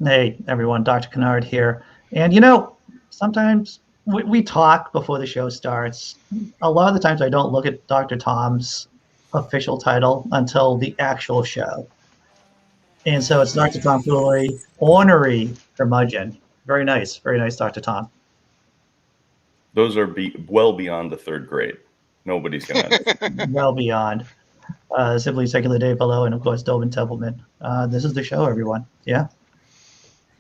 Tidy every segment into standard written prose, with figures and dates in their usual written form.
Hey, everyone, Dr. Kennard here. And sometimes we talk before the show starts. A lot of the times I don't look at Dr. Tom's official title until the actual show. And so it's Dr. Tom Cooley, Ornery Curmudgeon. Very nice, Dr. Tom. Those are well beyond the third grade. Nobody's going to. Well beyond. Simply Secular Dave below, and of course, Dobin Templeman. This is the show, everyone. Yeah.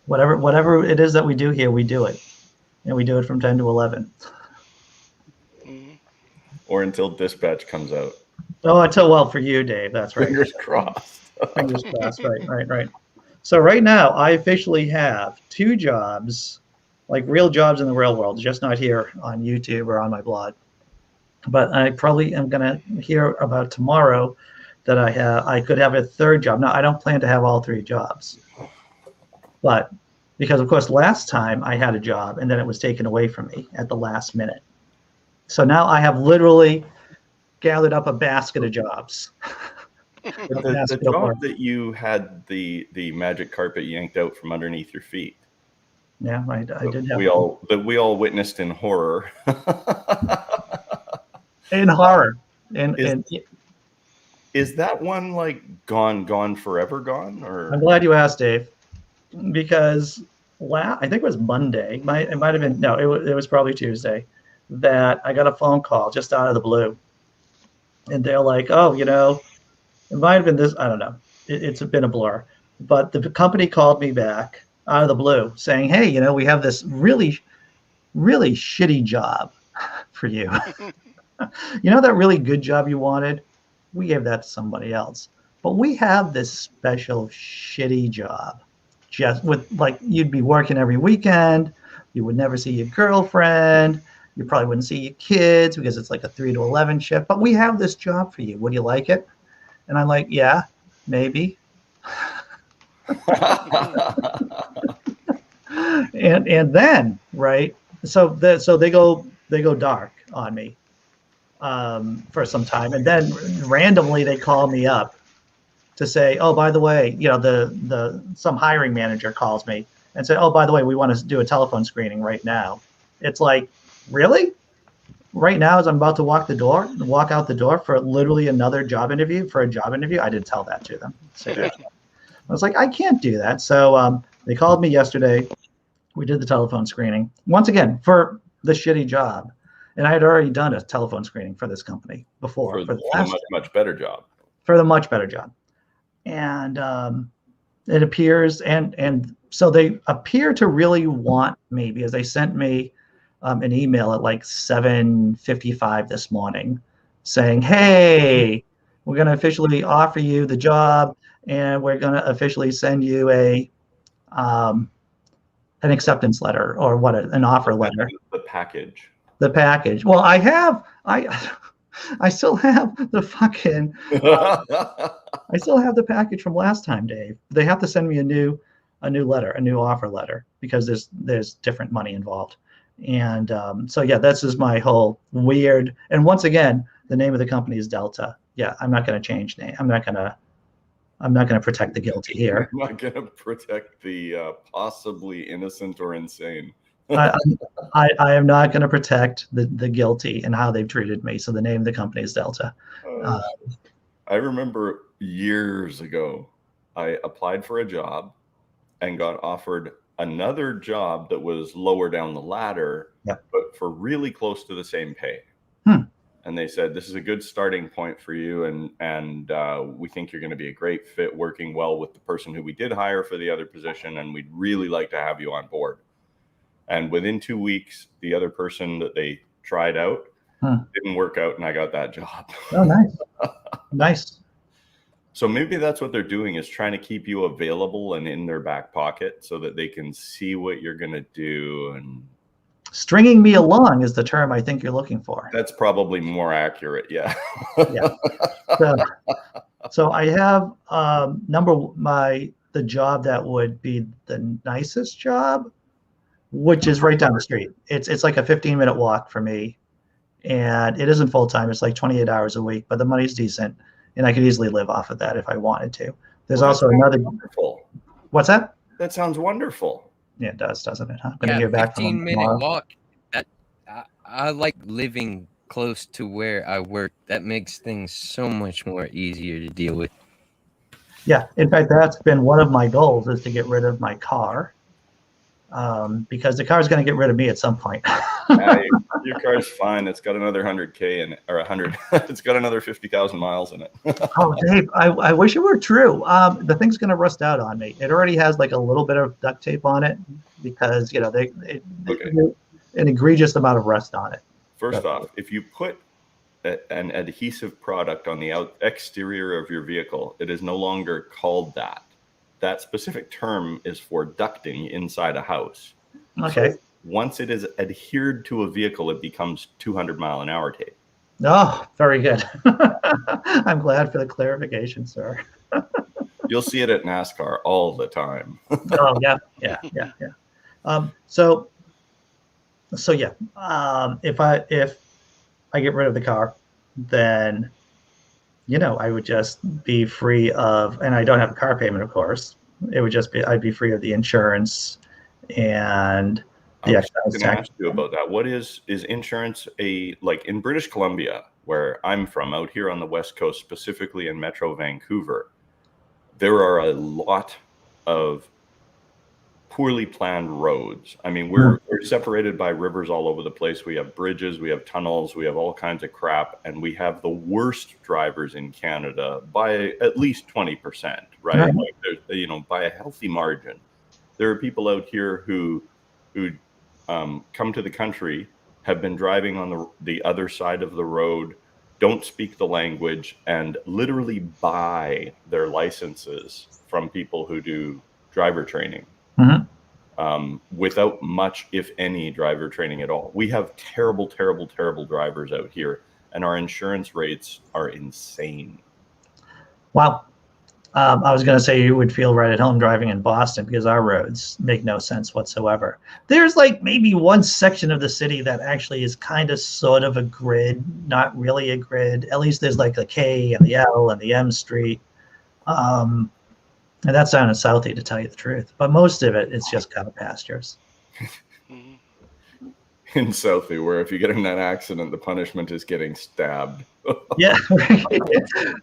Whatever it is that we do here, we do it. And we do it from 10 to 11. Or until dispatch comes out. Oh, well, for you, Dave. That's right. Fingers crossed. Fingers crossed. Right. So right now, I officially have 2 jobs, like real jobs in the real world, just not here on YouTube or on my blog. But I probably am going to hear about tomorrow that I could have a 3rd job. Now, I don't plan to have all 3 jobs. But because, of course, last time I had a job and then it was taken away from me at the last minute. So now I have literally gathered up a basket of jobs. The job that you had the magic carpet yanked out from underneath your feet. Yeah, I did have. We all witnessed in horror. In horror. Is that one like gone forever gone? Or I'm glad you asked, Dave, because I think it was Monday. It might have been, no, it was probably Tuesday, that I got a phone call just out of the blue. And they're like, oh, it might have been this, I don't know. It's been a blur. But the company called me back out of the blue saying, hey, we have this really, really shitty job for you. That really good job you wanted? We gave that to somebody else. But we have this special shitty job. Just with, like, you'd be working every weekend. You would never see your girlfriend. You probably wouldn't see your kids because it's like a 3 to 11 shift. But we have this job for you. Would you like it? And I'm like, yeah, maybe. and then, right? So they go dark on me for some time, and then randomly they call me up to say, oh, by the way, some hiring manager calls me and said, oh, by the way, we want to do a telephone screening right now. It's like, really? Right now, as I'm about to walk out the door for literally another job interview, I didn't tell that to them. I was like, I can't do that. So they called me yesterday. We did the telephone screening once again for the shitty job. And I had already done a telephone screening for this company before. For the much better job. For the much better job. And it appears, and so they appear to really want me, because they sent me an email at like 7:55 this morning saying, hey, we're going to officially offer you the job, and we're going to officially send you an acceptance letter, or an offer letter. The package. Well, I still have the fucking, I still have the package from last time, Dave. They have to send me a new letter, a new offer letter, because there's different money involved. And so, yeah, this is my whole weird, and once again, the name of the company is Delta. Yeah, I'm not going to change name. I'm not going to protect the guilty here. I'm not going to protect the possibly innocent or insane. I am not going to protect the guilty and how they've treated me. So the name of the company is Delta. I remember years ago, I applied for a job and got offered another job that was lower down the ladder, but for really close to the same pay. And they said, this is a good starting point for you. And we think you're going to be a great fit working well with the person who we did hire for the other position. And we'd really like to have you on board. And within 2 weeks, the other person that they tried out didn't work out, and I got that job. Oh, nice. Nice. So maybe that's what they're doing, is trying to keep you available and in their back pocket so that they can see what you're going to do. And stringing me along is the term I think you're looking for. That's probably more accurate. Yeah. So I have the job that would be the nicest job, which is right down the street. It's like a 15-minute walk for me, and it isn't full time. It's like 28 hours a week, but the money's decent, and I could easily live off of that if I wanted to. There's also another. Wonderful. What's that? That sounds wonderful. Yeah, it does, doesn't it? I'm going to hear back from him 15-minute tomorrow. walk. I like living close to where I work. That makes things so much more easier to deal with. Yeah, in fact, that's been one of my goals, is to get rid of my car, because the car is going to get rid of me at some point. Your car's fine. It's got another 100K in it, or 100. It's got another 50,000 miles in it. Oh, Dave, I wish it were true. The thing's going to rust out on me. It already has like a little bit of duct tape on it because, an egregious amount of rust on it. First off, if you put an adhesive product on the exterior of your vehicle, it is no longer called that. That specific term is for ducting inside a house. Okay. So once it is adhered to a vehicle, it becomes 200-mile-an-hour tape. Oh, very good. I'm glad for the clarification, sir. You'll see it at NASCAR all the time. Oh, yeah. So yeah. If I get rid of the car, then I would just be free of, and I don't have a car payment, of course. It would just be, I'd be free of the insurance and the excise tax. I was going to ask you about that. What is insurance like in British Columbia, where I'm from, out here on the West Coast, specifically in Metro Vancouver, there are a lot of poorly planned roads. I mean, we're separated by rivers all over the place. We have bridges, we have tunnels, we have all kinds of crap, and we have the worst drivers in Canada by at least 20%, right? Like by a healthy margin. There are people out here who come to the country, have been driving on the other side of the road, don't speak the language, and literally buy their licenses from people who do driver training. Without much, if any, driver training at all. We have terrible, terrible, terrible drivers out here, and our insurance rates are insane. Wow. I was going to say you would feel right at home driving in Boston because our roads make no sense whatsoever. There's like maybe one section of the city that actually is kind of sort of a grid, not really a grid. At least there's like the K and the L and the M Street. And that's down in Southie, to tell you the truth. But most of it, it's just cow pastures. In Southie, where if you get in that accident, the punishment is getting stabbed. Yeah.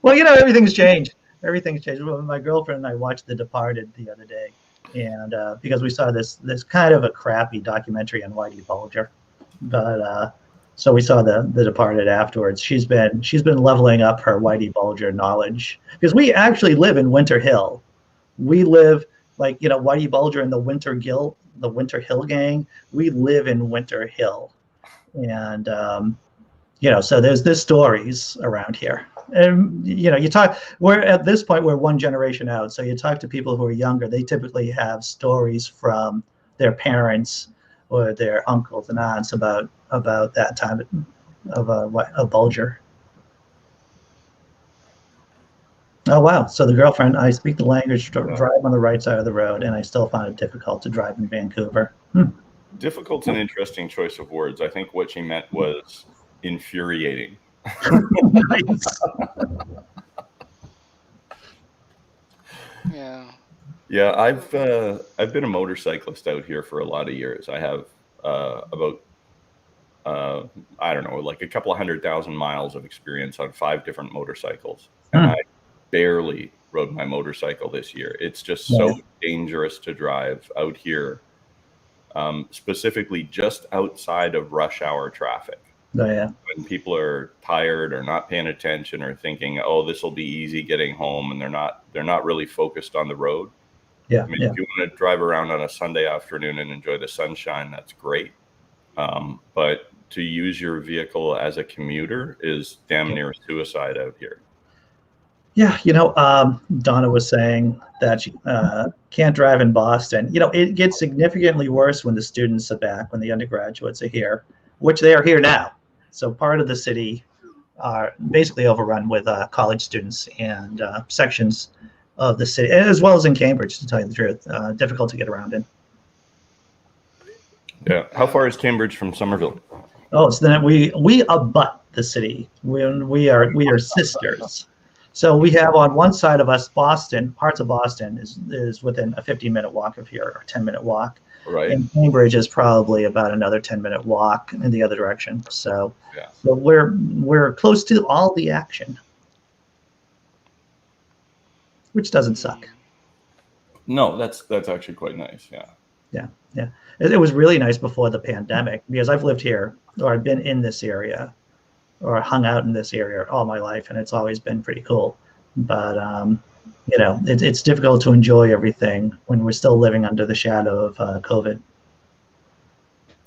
Well, everything's changed. Everything's changed. Well, my girlfriend and I watched The Departed the other day, and because we saw this kind of a crappy documentary on Whitey Bulger, but so we saw the Departed afterwards. She's been leveling up her Whitey Bulger knowledge because we actually live in Winter Hill. We live like Whitey Bulger and the Winter Hill gang. We live in Winter Hill, and so there's stories around here. And we're at this point, we're one generation out. So you talk to people who are younger, they typically have stories from their parents or their uncles and aunts about that time of a Bulger. Oh, wow. So the girlfriend, I speak the language, drive on the right side of the road, and I still find it difficult to drive in Vancouver. Difficult's an interesting choice of words. I think what she meant was infuriating. Nice. Yeah, I've been a motorcyclist out here for a lot of years. I have about I don't know, like a couple of 100,000 miles of experience on 5 different motorcycles, and I barely rode my motorcycle this year. It's just so dangerous to drive out here, specifically just outside of rush hour traffic. Oh, yeah. When people are tired or not paying attention or thinking, "Oh, this will be easy getting home," and they're not really focused on the road. Yeah. I mean, if you want to drive around on a Sunday afternoon and enjoy the sunshine, that's great. But to use your vehicle as a commuter is damn near suicide out here. Yeah, Donna was saying that she can't drive in Boston. It gets significantly worse when the students are back, when the undergraduates are here, which they are here now. So part of the city are basically overrun with college students and sections of the city, as well as in Cambridge, to tell you the truth. Difficult to get around in. Yeah. How far is Cambridge from Somerville? Oh, so then we abut the city. We are sisters. So we have on one side of us Boston, parts of Boston is within a 15-minute walk of here, or 10-minute walk. Right. And Cambridge is probably about another 10-minute walk in the other direction. So, Yeah. so we're close to all the action, which doesn't suck. No, that's actually quite nice. Yeah. Yeah. It was really nice before the pandemic because I've lived here, or I've been in this area, or hung out in this area all my life, and it's always been pretty cool. But it's difficult to enjoy everything when we're still living under the shadow of COVID.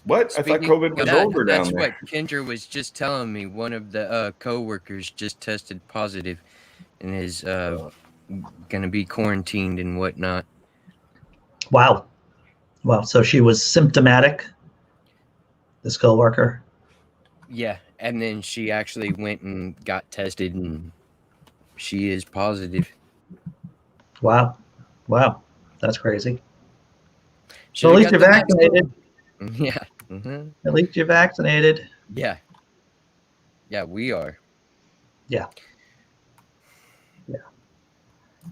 What? I thought COVID was over down there. That's what Kendra was just telling me. One of the co-workers just tested positive and is going to be quarantined and whatnot. Wow. So she was symptomatic, this co-worker? Yeah, and then she actually went and got tested, and she is positive. Wow. That's crazy. So at least you're vaccinated. Yeah. Mm-hmm. At least you're vaccinated. Yeah. Yeah, we are. Yeah.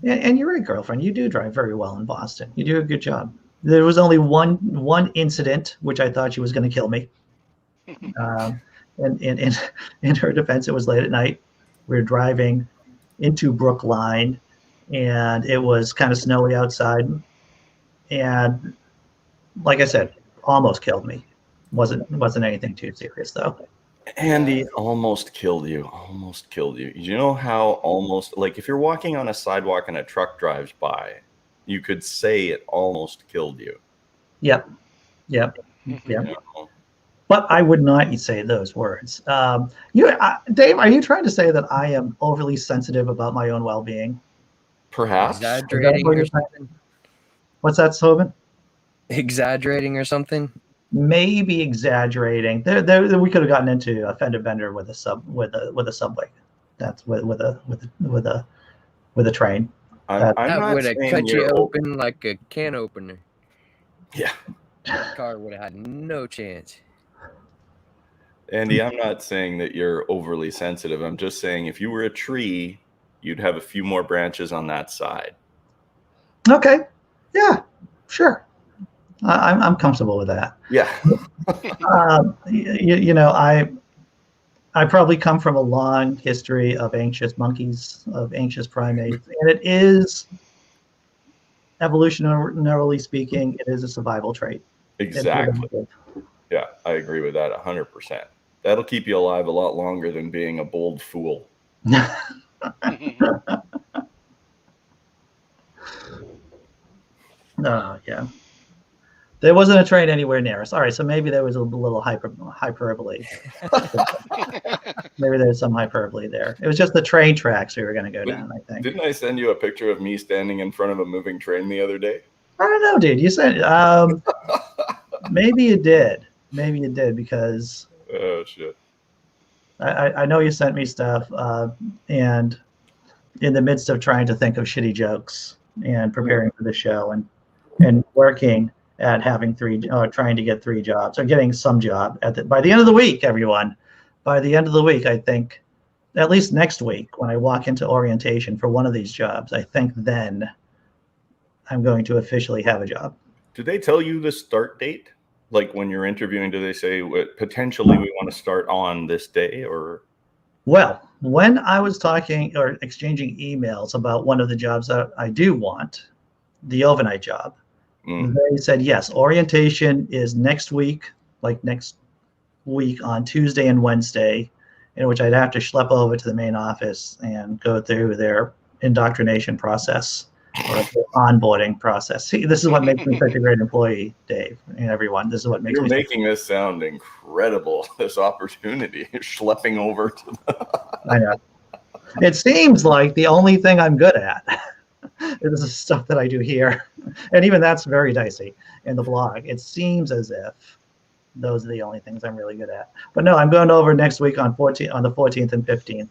And you're right, girlfriend. You do drive very well in Boston. You do a good job. There was only one incident which I thought she was going to kill me. And in her defense, it was late at night. We were driving into Brookline, and it was kind of snowy outside. And like I said, almost killed me. Wasn't anything too serious though. Andy almost killed you. Almost killed you. You know how almost, like, if you're walking on a sidewalk and a truck drives by, you could say it almost killed you. Yep. But I would not say those words. Dave, are you trying to say that I am overly sensitive about my own well-being? Perhaps. Exaggerating or something? What's that, Sobin? Exaggerating or something? Maybe exaggerating. There, we could have gotten into a fender bender with a subway. That's with a train. That would have cut you open like a can opener. Yeah. The car would have had no chance. Andy, I'm not saying that you're overly sensitive. I'm just saying if you were a tree, you'd have a few more branches on that side. Okay. Yeah, sure. I'm comfortable with that. Yeah. I probably come from a long history of anxious monkeys, of anxious primates, and it is, evolutionarily speaking, it is a survival trait. Exactly. Yeah, I agree with that 100%. That'll keep you alive a lot longer than being a bold fool. Yeah. There wasn't a train anywhere near us. All right, so maybe there was a little hyperbole. Maybe there's some hyperbole there. It was just the train tracks we were going to go down, I think. Didn't I send you a picture of me standing in front of a moving train the other day? I don't know, dude. You said maybe you did. Maybe you did because oh shit. I know you sent me stuff, and in the midst of trying to think of shitty jokes and preparing for the show and working at having trying to get 3 jobs or getting some job by the end of the week, everyone. By the end of the week, I think, at least next week, when I walk into orientation for one of these jobs, I think then I'm going to officially have a job. Did they tell you the start date? Like when you're interviewing, do they say potentially we want to start on this day or? Well, when I was talking or exchanging emails about one of the jobs that I do want, the overnight job, they said, yes, orientation is next week on Tuesday and Wednesday, in which I'd have to schlep over to the main office and go through their indoctrination process or their onboarding process. See, this is what makes me such a great employee, Dave, and everyone. This is what makes You're making this sound incredible, this opportunity, schlepping over to I know. It seems like the only thing I'm good at is the stuff that I do here. And even that's very dicey in the blog. It seems as if those are the only things I'm really good at. But no, I'm going over next week on the 14th and 15th.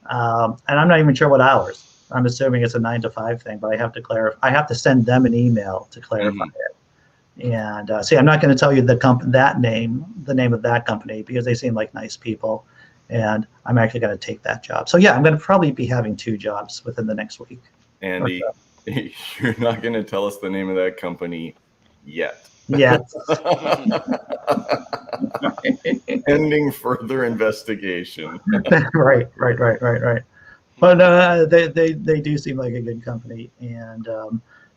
And I'm not even sure what hours. I'm assuming it's a 9 to 5 thing, but I have to clarify. I have to send them an email to clarify it. And see, I'm not going to tell you the name of that company because they seem like nice people. and I'm actually going to take that job. So yeah, I'm going to probably be having 2 jobs within the next week. Andy, you're not going to tell us the name of that company yet. Yes. Pending further investigation. Right. But they do seem like a good company, and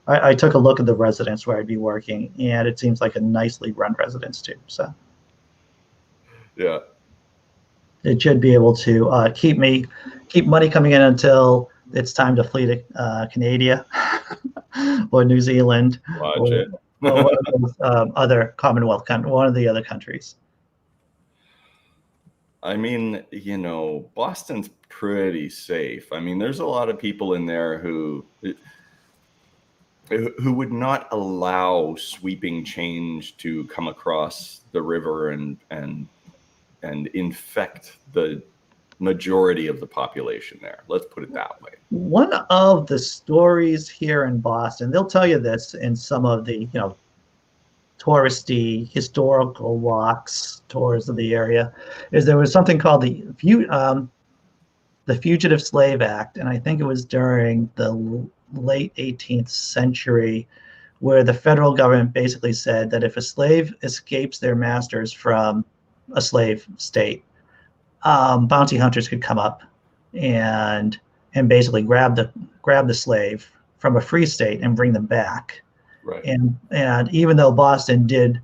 I took a look at the residence where I'd be working, and it seems like a nicely run residence too. So yeah, it should be able to keep money coming in until it's time to flee to Canada or New Zealand or one of those other Commonwealth countries, one of the other countries. I mean, Boston's pretty safe. I mean, there's a lot of people in there who would not allow sweeping change to come across the river and infect the majority of the population there. Let's put it that way. One of the stories here in Boston, they'll tell you this in some of the, touristy historical walks, tours of the area, is there was something called the Fugitive Slave Act, and I think it was during the late 18th century, where the federal government basically said that if a slave escapes their masters from a slave state, bounty hunters could come up and basically grab the slave from a free state and bring them back. Right. And even though Boston did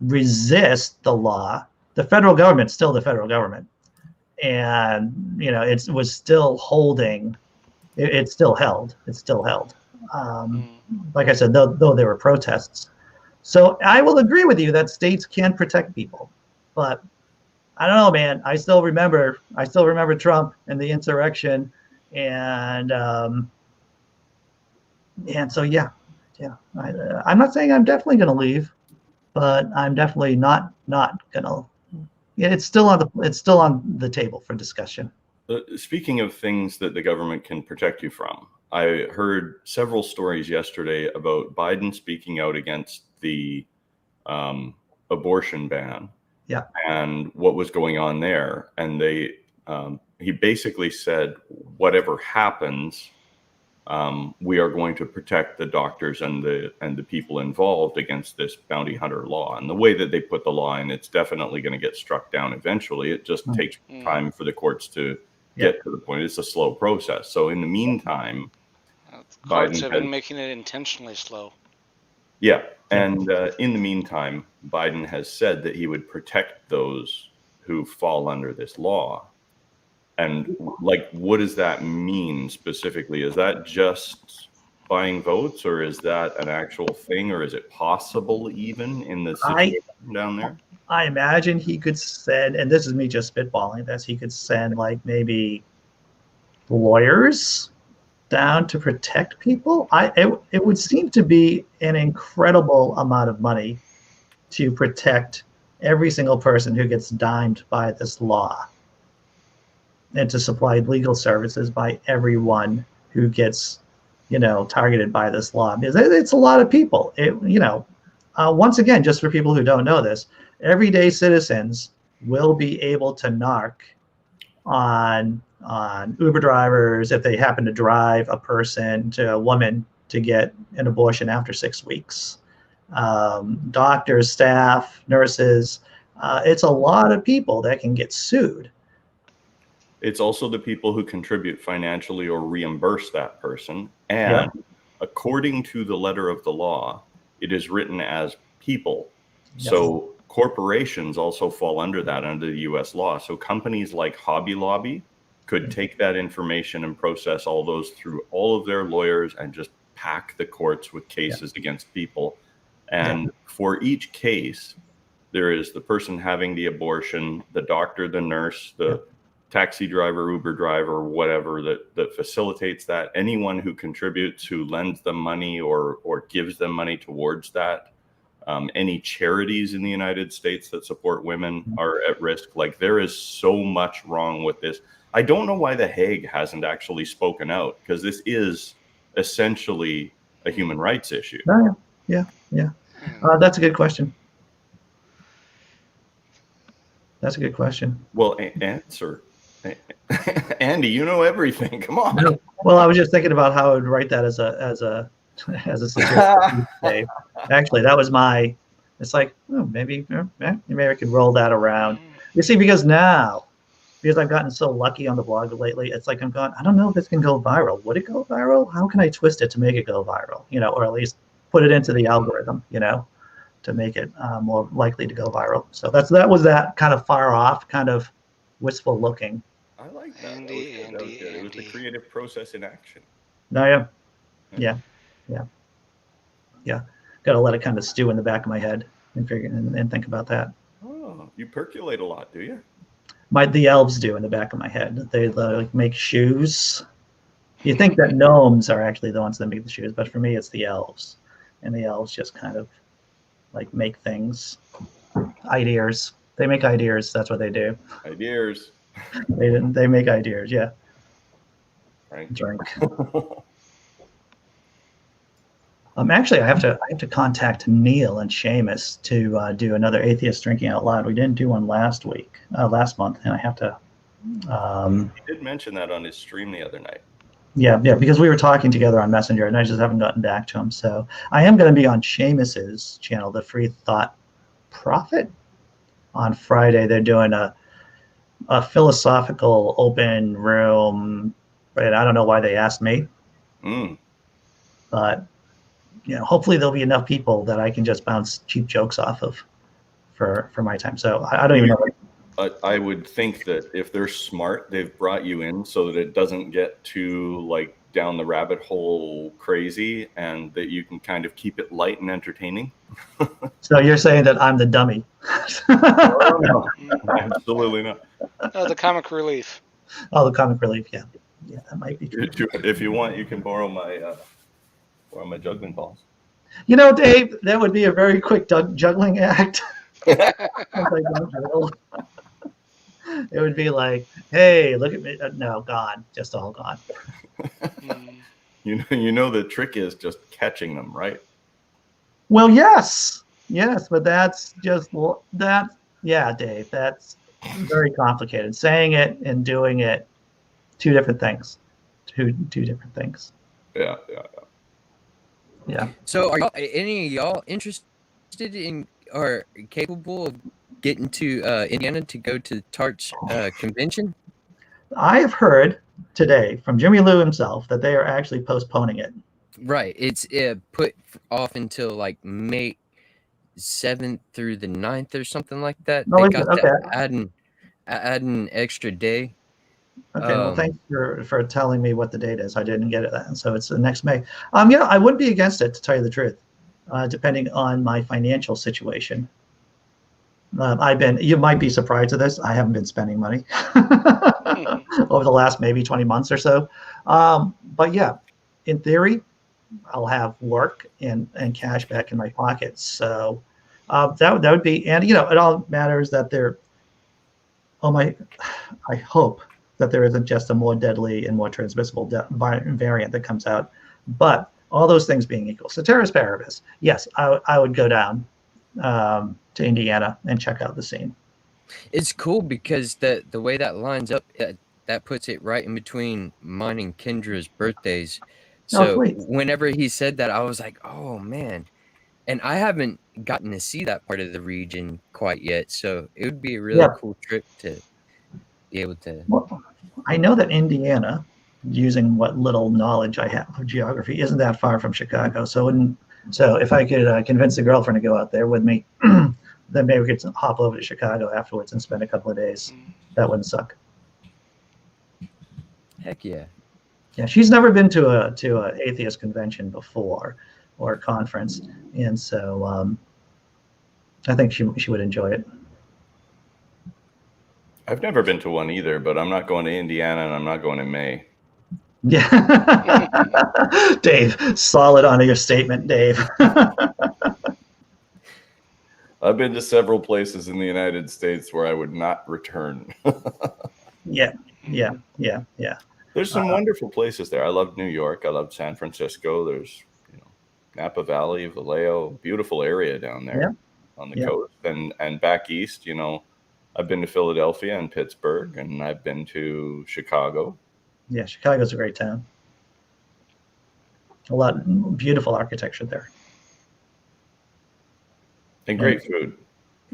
resist the law, the federal government's still the federal government, and it was still holding. It's still held. Like I said, though there were protests. So I will agree with you that states can protect people, but I don't know, man. I still remember Trump and the insurrection, and so yeah. I'm not saying I'm definitely going to leave, but I'm definitely not going to. Yeah, it's still on the table for discussion. Speaking of things that the government can protect you from, I heard several stories yesterday about Biden speaking out against the abortion ban. Yeah. And what was going on there. And he basically said, whatever happens, we are going to protect the doctors and the people involved against this bounty hunter law. And the way that they put the law in, it's definitely going to get struck down eventually. It just takes time for the courts to get to the point. It's a slow process. So in the meantime, courts have been making it intentionally slow. Yeah. And in the meantime, Biden has said that he would protect those who fall under this law. And what does that mean specifically? Is that just buying votes, or is that an actual thing, or is it possible even in the situation down there? I imagine he could send, and this is me just spitballing this, he could send maybe lawyers down to protect people. It would seem to be an incredible amount of money to protect every single person who gets dimed by this law, and to supply legal services by everyone who gets, targeted by this law. Because it's a lot of people. Once again, just for people who don't know this, everyday citizens will be able to narc on Uber drivers if they happen to drive a woman to get an abortion after 6 weeks. Doctors, staff, nurses. It's a lot of people that can get sued. It's also the people who contribute financially or reimburse that person. And according to the letter of the law, it is written as people. Yes. So corporations also fall under that, under the US law. So companies like Hobby Lobby could take that information and process all those through all of their lawyers and just pack the courts with cases against people. And for each case, there is the person having the abortion, the doctor, the nurse, the taxi driver, Uber driver, whatever that facilitates that, anyone who contributes, who lends them money or gives them money towards that, any charities in the United States that support women are at risk. There is so much wrong with this. I don't know why The Hague hasn't actually spoken out, because this is essentially a human rights issue. Yeah. That's a good question. That's a good question. Well, answer. Andy, you know everything. Come on. Well, I was just thinking about how I would write that as a suggestion. Actually, that was my. It's like, oh, maybe I could roll that around. You see, because I've gotten so lucky on the blog lately, it's like I'm going, I don't know if this can go viral. Would it go viral? How can I twist it to make it go viral? Or at least put it into the algorithm, to make it more likely to go viral. So that was that kind of far off, kind of wistful looking. I like that. Andy. It was the creative process in action. No, yeah. Got to let it kind of stew in the back of my head and figure and think about that. Oh, you percolate a lot, do you? The elves do in the back of my head. They like make shoes. You think that gnomes are actually the ones that make the shoes, but for me, it's the elves, and the elves just kind of like make things, ideas. They make ideas. That's what they do. Ideas. They make ideas. Yeah. Drink. Actually, I have to contact Neil and Seamus to do another Atheist Drinking Out Loud. We didn't do one last month, and I have to. He did mention that on his stream the other night. Yeah, because we were talking together on Messenger, and I just haven't gotten back to him. So I am going to be on Seamus's channel, the Free Thought Prophet, on Friday. They're doing a philosophical open room, but I don't know why they asked me. But hopefully there'll be enough people that I can just bounce cheap jokes off of for my time. So I don't even know. I would think that if they're smart, they've brought you in so that it doesn't get too like down the rabbit hole crazy, and that you can kind of keep it light and entertaining. So you're saying that I'm the dummy? No, absolutely not. Oh, the comic relief. Oh, the comic relief. Yeah, that might be true. If you want, you can borrow my juggling balls. Dave, that would be a very quick juggling act. It would be like, hey, look at me. No, gone. Just all gone. You know the trick is just catching them, right? Well, yes, but that's just that. Yeah, Dave, that's very complicated. Saying it and doing it, two different things. Two different things. Yeah. So, are any of y'all interested in or capable of getting to Indiana to go to the Tarts convention? I have heard today from Jimmy Lou himself that they are actually postponing it. Right. It's put off until like May 7th through the 9th or something like that. No, they got okay. that add an extra day. Okay, well, thanks for telling me what the date is. I didn't get it then. So it's the next May. I wouldn't be against it, to tell you the truth, depending on my financial situation. You might be surprised at this, I haven't been spending money over the last maybe 20 months or so. But yeah, in theory, I'll have work and cash back in my pockets. So that would be, and it all matters that I hope that there isn't just a more deadly and more transmissible variant that comes out. But all those things being equal, ceteris paribus, yes, I would go down to Indiana and check out the scene. It's cool because the way that lines up, that puts it right in between mine and Kendra's birthdays. So whenever he said that, I was like, oh man. And I haven't gotten to see that part of the region quite yet. So it would be a really cool trip to be able to. Well, I know that Indiana, using what little knowledge I have of geography, isn't that far from Chicago. So if I could convince the girlfriend to go out there with me, then maybe we could hop over to Chicago afterwards and spend a couple of days. That wouldn't suck. Heck yeah. Yeah, she's never been to a atheist convention before or a conference, and so I think she would enjoy it. I've never been to one either, but I'm not going to Indiana and I'm not going in May. Yeah. Dave, solid on your statement, Dave. I've been to several places in the United States where I would not return. Yeah. There's some wonderful places there. I love New York. I love San Francisco. There's Napa Valley, Vallejo, beautiful area down there on the coast. And back east, I've been to Philadelphia and Pittsburgh, and I've been to Chicago. Yeah, Chicago's a great town. A lot beautiful architecture there. And great food.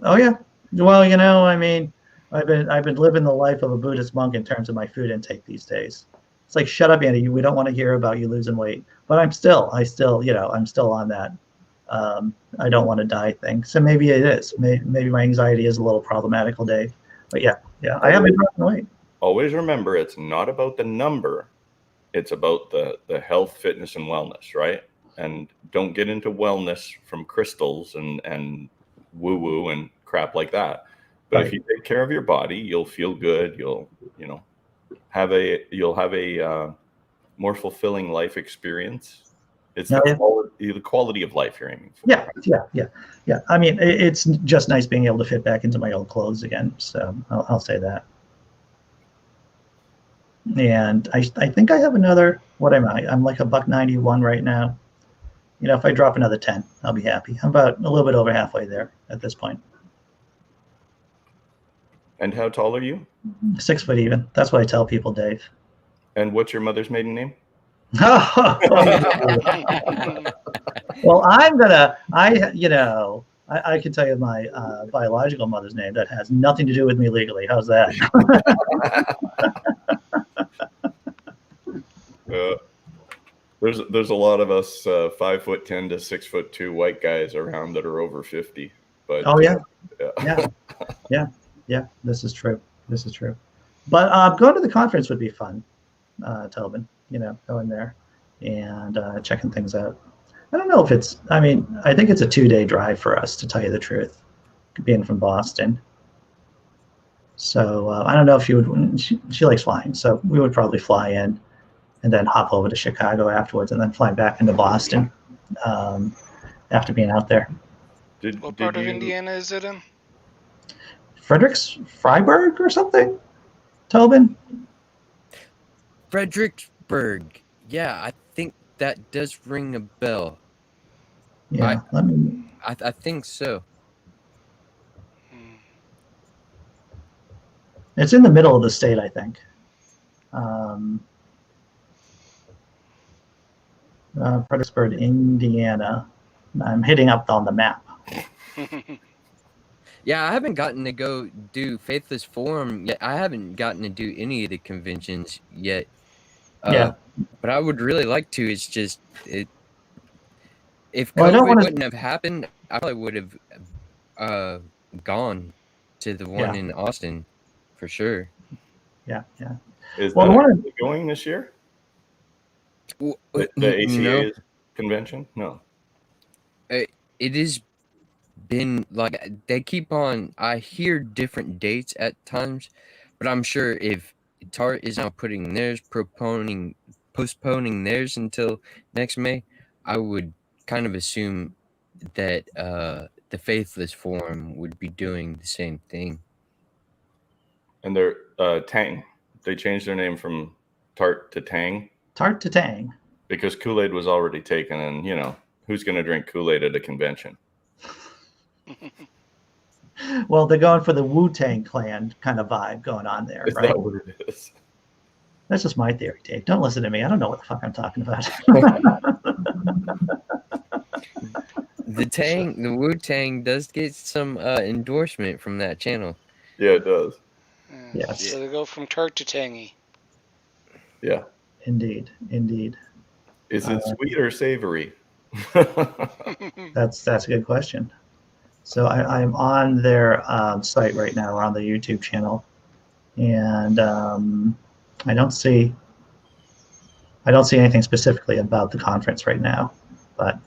Oh yeah. Well, I mean, I've been living the life of a Buddhist monk in terms of my food intake these days. It's like, shut up, Andy. We don't want to hear about you losing weight. But I'm still on that. I don't want to die thing. So maybe it is. Maybe my anxiety is a little problematical, Dave. But yeah, I haven't dropped weight. Always remember, it's not about the number. It's about the health, fitness, and wellness, right? And don't get into wellness from crystals and woo-woo and crap like that. But if you take care of your body, you'll feel good. You'll have a more fulfilling life experience. It's the quality of life you're aiming for. Yeah. I mean, it's just nice being able to fit back into my old clothes again. So I'll say that. And I think I have another. What am I? I'm like $191 right now. If I drop another 10, I'll be happy. I'm about a little bit over halfway there at this point. And how tall are you? 6 foot even. That's what I tell people, Dave. And what's your mother's maiden name? Well, I can tell you my biological mother's name that has nothing to do with me legally. How's that? There's a lot of us 5'10" to 6'2" white guys around that are over 50. But yeah. This is true. But going to the conference would be fun, Tobin. Going there and checking things out. I don't know if it's. I mean, I think it's a 2-day drive for us, to tell you the truth, being from Boston. So I don't know if she would. She likes flying, so we would probably fly in and then hop over to Chicago afterwards, and then fly back into Boston after being out there. What part of Indiana is it in? Fredericksburg or something, Tobin? Fredericksburg. Yeah, I think that does ring a bell. Yeah, I think so. It's in the middle of the state, I think. Fredericksburg, Indiana. I'm hitting up on the map. Yeah, I haven't gotten to go do Faithless Forum yet. I haven't gotten to do any of the conventions yet. But I would really like to. It's just if COVID wouldn't have happened, I probably would have gone to the one in Austin for sure. Yeah. Is that going this year? The ACA convention? No. It has been like they keep on. I hear different dates at times, but I'm sure if Tart is now putting theirs, postponing theirs until next May, I would kind of assume that the Faithless Forum would be doing the same thing. And they're Tang. They changed their name from Tart to Tang. Tart to Tang. Because Kool-Aid was already taken, and who's going to drink Kool-Aid at a convention? Well, they're going for the Wu-Tang Clan kind of vibe going on there, right? Is that what it is? That's just my theory, Dave. Don't listen to me. I don't know what the fuck I'm talking about. The Wu-Tang does get some endorsement from that channel. Yeah, it does. Yes. So they go from tart to tangy. Yeah. Indeed. Is it sweet or savory? That's a good question. So I'm on their site right now, or on the YouTube channel, and I don't see anything specifically about the conference right now, but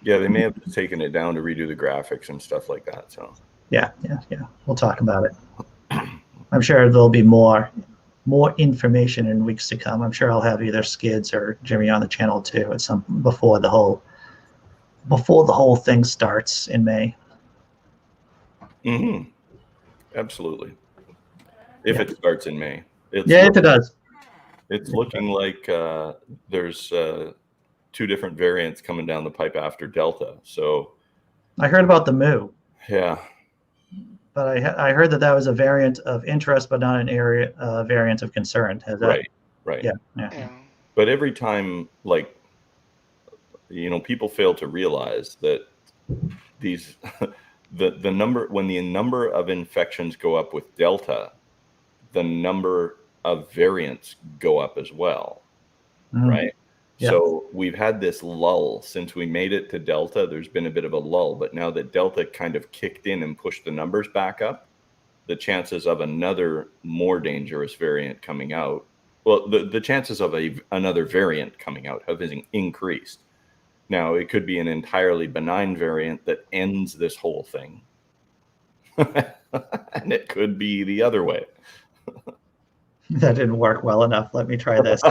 yeah, they may have taken it down to redo the graphics and stuff like that. So yeah, we'll talk about it. I'm sure there'll be more information in weeks to come. I'm sure I'll have either Skids or Jimmy on the channel too at some before the whole thing starts in May. Mm-hmm. Absolutely. If it starts in May. If it does. It's looking like there's 2 different variants coming down the pipe after Delta. So I heard about the Mu. Yeah. But I heard that was a variant of interest, but not an area variant of concern. Has that? Right. Yeah. But every time, like, people fail to realize that these the number when the number of infections go up with Delta, the number of variants go up as well, right? Yeah. So we've had this lull since we made it to Delta. There's been a bit of a lull, but now that Delta kind of kicked in and pushed the numbers back up, the chances of another more dangerous variant coming out, well, the chances of another variant coming out have increased. Now, it could be an entirely benign variant that ends this whole thing. And it could be the other way. That didn't work well enough. Let me try this.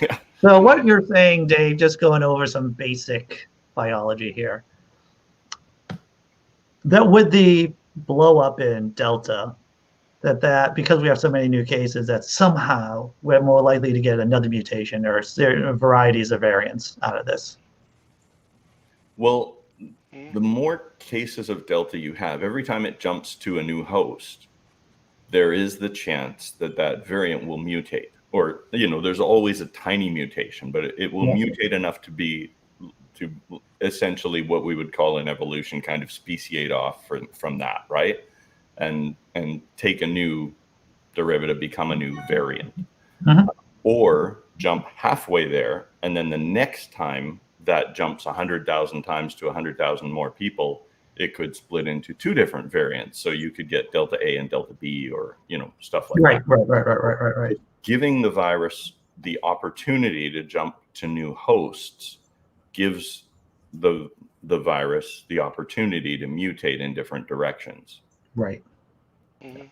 Yeah. So what you're saying, Dave, just going over some basic biology here, that with the blow up in Delta, that because we have so many new cases, that somehow we're more likely to get another mutation or varieties of variants out of this. Well, the more cases of Delta you have, every time it jumps to a new host, there is the chance that that variant will mutate. Or, there's always a tiny mutation, but it will mutate enough to essentially what we would call in evolution kind of speciate off from that, right? And take a new derivative, become a new variant. Or jump halfway there, and then the next time that jumps 100,000 times to 100,000 more people, it could split into two different variants. So you could get Delta A and Delta B, or stuff like that. Right. Giving the virus the opportunity to jump to new hosts gives the virus the opportunity to mutate in different directions. Right. And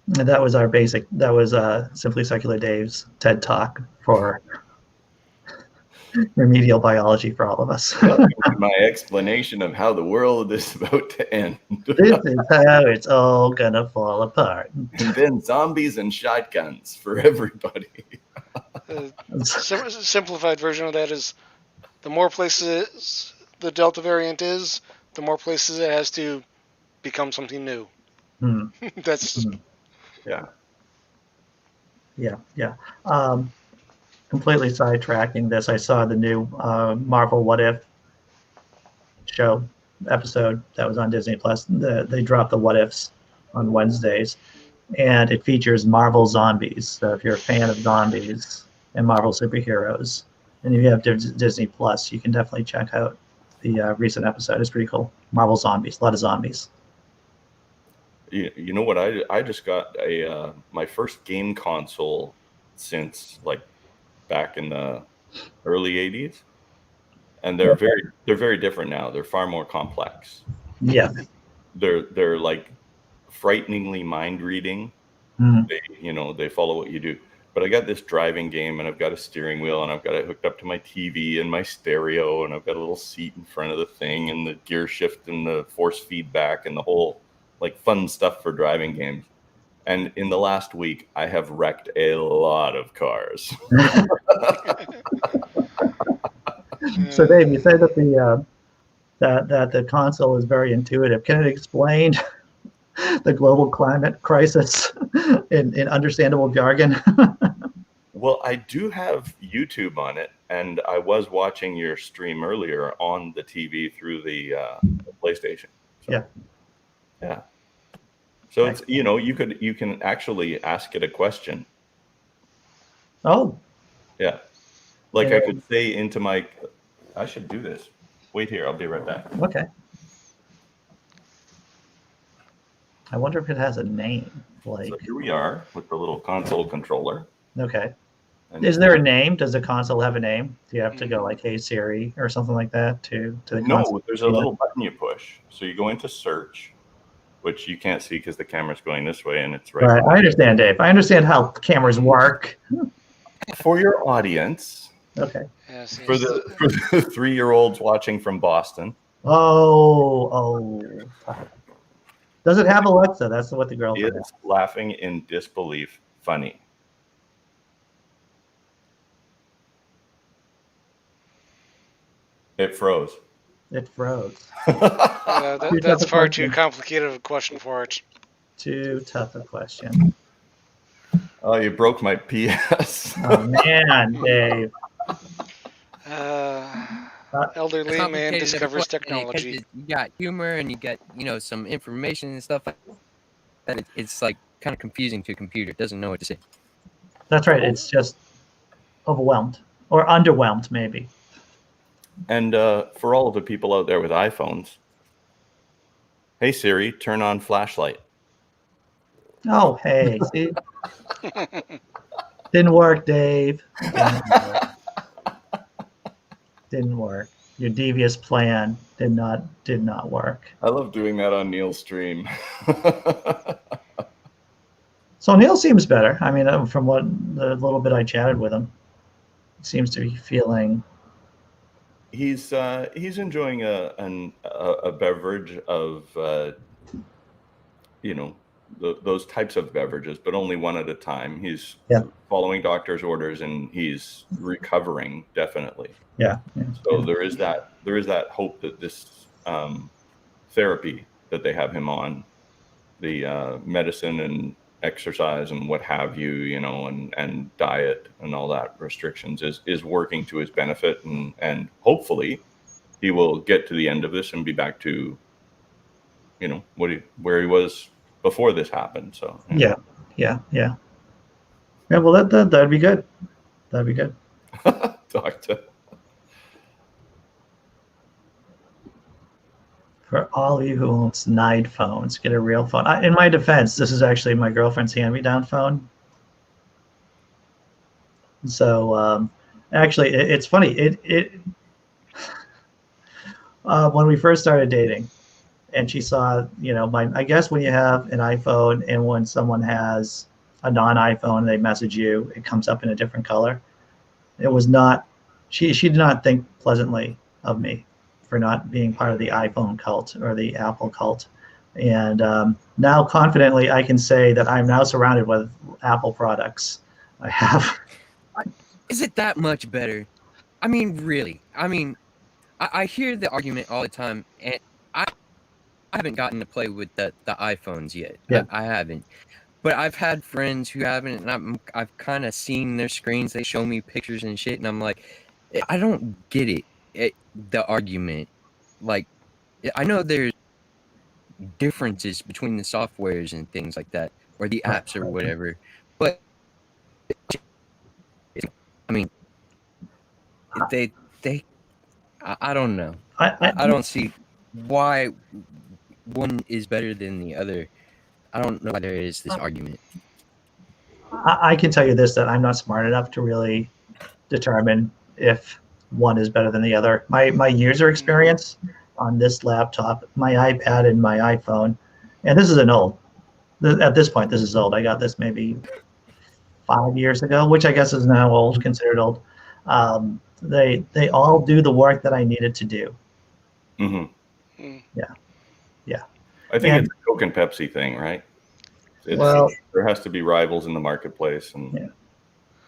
that was that was Simply Secular Dave's TED Talk for remedial biology for all of us. My explanation of how the world is about to end. This is how it's all gonna fall apart. And then zombies and shotguns for everybody. Simplified version of that is, the more places the Delta variant is, the more places it has to become something new. That's yeah. Completely sidetracking this, I saw the new Marvel What If episode that was on Disney Plus. They dropped the What Ifs on Wednesdays, and it features Marvel zombies. So if you're a fan of zombies and Marvel superheroes, and if you have Disney Plus, you can definitely check out the recent episode. It's pretty cool. Marvel zombies, a lot of zombies. You know what? I just got my first game console since back in the early 80s, and they're very different now. They're far more complex. Yeah. They're like frighteningly mind reading. They follow what you do. But I got this driving game, and I've got a steering wheel, and I've got it hooked up to my TV and my stereo, and I've got a little seat in front of the thing, and the gear shift and the force feedback and the whole fun stuff for driving games. And in the last week, I have wrecked a lot of cars. So Dave, you say that the console is very intuitive. Can it explain the global climate crisis in understandable jargon? Well, I do have YouTube on it, and I was watching your stream earlier on the TV through the PlayStation. So, yeah. So it's you can actually ask it a question. Oh. Yeah. I could say into my. I should do this. Wait here. I'll be right back. Okay. I wonder if it has a name. So here we are with the little console controller. Okay. Is there a name? Does the console have a name? Do you have to go Hey Siri or something like that to the console? No, there's a little button you push. So you go into search, which you can't see because the camera's going this way, and it's right. I understand, Dave. I understand how cameras work. For your audience. Okay. Yes, for the 3-year-olds watching from Boston. Oh. Does it have Alexa? That's what the girl said. It's laughing in disbelief. Funny. It froze. It froze. That's far too complicated of a question for it. Too tough a question. Oh, you broke my PS. Oh man, Dave. Elderly man discovers technology. You got humor and you got some information and stuff like that. It's like kind of confusing to a computer. It doesn't know what to say. That's right. It's just overwhelmed or underwhelmed, maybe. And for all of the people out there with iPhones, hey Siri, turn on flashlight. Oh, hey, see? Didn't work, Dave. Didn't work. Your devious plan did not work. I love doing that on Neil's stream. So Neil seems better. I mean, from what the little bit I chatted with him, he seems to be feeling. He's enjoying a beverage of those types of beverages, but only one at a time. He's following doctor's orders and he's recovering definitely. Yeah. So there is that hope that this therapy that they have him on, the medicine and exercise and what have you, and diet and all that restrictions is working to his benefit, and hopefully he will get to the end of this and be back to where he was before this happened. So yeah. Well, that'd be good. That'd be good. Doctor. For all of you who own snide phones, get a real phone. In my defense, this is actually my girlfriend's hand-me-down phone. So actually, it's funny. When we first started dating, and she saw, I guess when you have an iPhone and when someone has a non-iPhone, they message you, it comes up in a different color. It was not. She did not think pleasantly of me for not being part of the iPhone cult or the Apple cult. And now confidently I can say that I'm now surrounded with Apple products. I have. Is it that much better? I mean, really? I mean, I hear the argument all the time, and I haven't gotten to play with the iPhones yet. Yeah. I haven't. But I've had friends who haven't, and I've kind of seen their screens. They show me pictures and shit, and I'm like, I don't get it. The argument, like, I know there's differences between the softwares and things like that, or the apps or whatever, but I mean, I don't know. I don't see why one is better than the other. I don't know why there is this argument. I can tell you this, that I'm not smart enough to really determine if one is better than the other. My user experience on this laptop, my iPad and my iPhone, and this is at this point, this is old. I got this maybe 5 years ago, which I guess is now old, considered old. They all do the work that I needed to do. Mm-hmm. Yeah. I think it's a Coke and Pepsi thing, right? There has to be rivals in the marketplace, and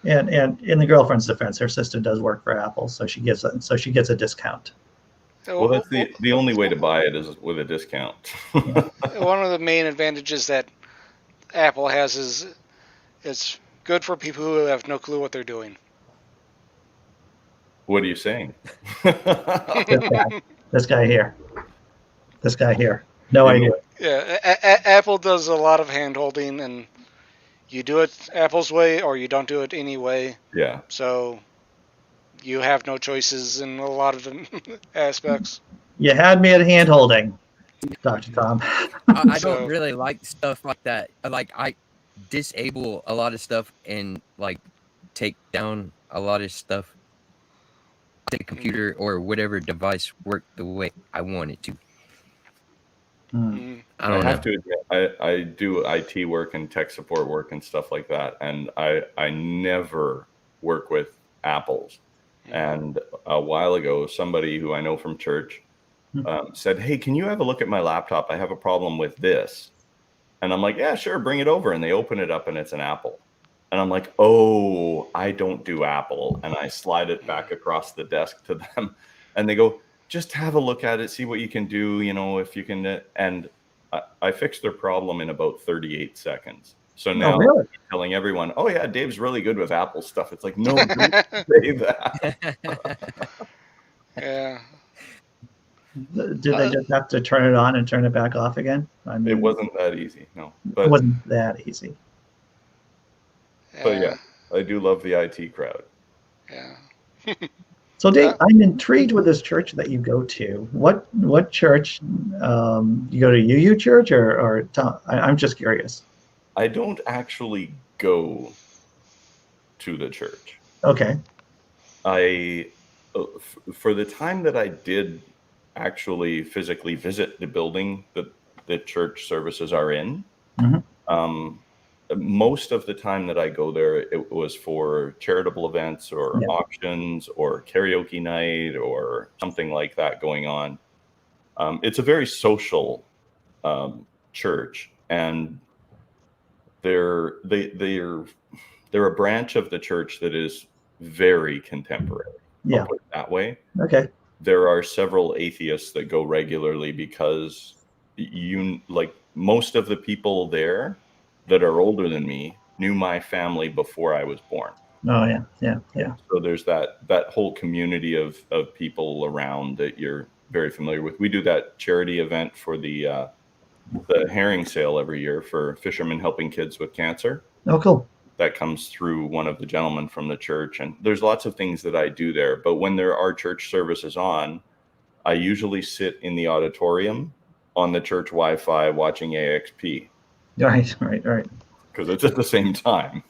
in the girlfriend's defense, her sister does work for Apple, so she gets a discount. Well, that's the only way to buy it is with a discount. One of the main advantages that Apple has is it's good for people who have no clue what they're doing. What are you saying? This guy here. No idea. Yeah, Apple does a lot of hand-holding, and you do it Apple's way or you don't do it any way. Yeah. So you have no choices in a lot of the aspects. You had me at hand-holding, Dr. Tom. I don't really like stuff like that. Like, I disable a lot of stuff and like take down a lot of stuff. The computer or whatever device work the way I want it to. I have to admit, I do IT work and tech support work and stuff like that, and I never work with Apples. And a while ago, somebody who I know from church said, "Hey, can you have a look at my laptop? I have a problem with this." And I'm like, "Yeah, sure, bring it over." And they open it up and it's an Apple. And I'm like, "Oh, I don't do Apple." And I slide it back across the desk to them. And they go, just have a look at it, see what you can do, if you can. And I fixed their problem in about 38 seconds. So now I'm telling everyone, oh yeah, Dave's really good with Apple stuff. It's like, no, don't say that. Yeah. Did they just have to turn it on and turn it back off again? I mean, it wasn't that easy, no. But it wasn't that easy. But yeah, I do love the IT crowd. Yeah. So Dave, I'm intrigued with this church that you go to. What church? You go to UU Church or I'm just curious. I don't actually go to the church. Okay. For the time that I did actually physically visit the building that the church services are in, most of the time that I go there, it was for charitable events or auctions or karaoke night or something like that going on. It's a very social church, and they're a branch of the church that is very contemporary. I'll put it that way. Okay. There are several atheists that go regularly because most of the people there that are older than me knew my family before I was born. Oh yeah. So there's that whole community of people around that you're very familiar with. We do that charity event for the herring sale every year for fishermen helping kids with cancer. Oh, cool. That comes through one of the gentlemen from the church. And there's lots of things that I do there. But when there are church services on, I usually sit in the auditorium on the church Wi-Fi watching AXP. Right. Because it's at the same time.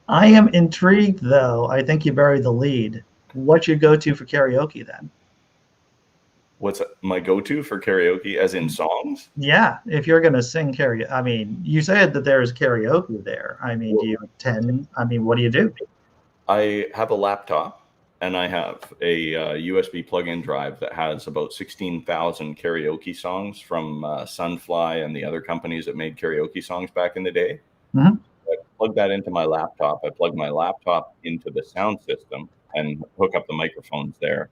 I am intrigued, though. I think you buried the lead. What you go to for karaoke then? What's my go-to for karaoke, as in songs? Yeah, if you're going to sing karaoke. I mean, you said that there's karaoke there. I mean, do you attend? I mean, what do you do? I have a laptop, and I have a USB plug-in drive that has about 16,000 karaoke songs from Sunfly and the other companies that made karaoke songs back in the day. I plug that into my laptop. I plug my laptop into the sound system and hook up the microphones there,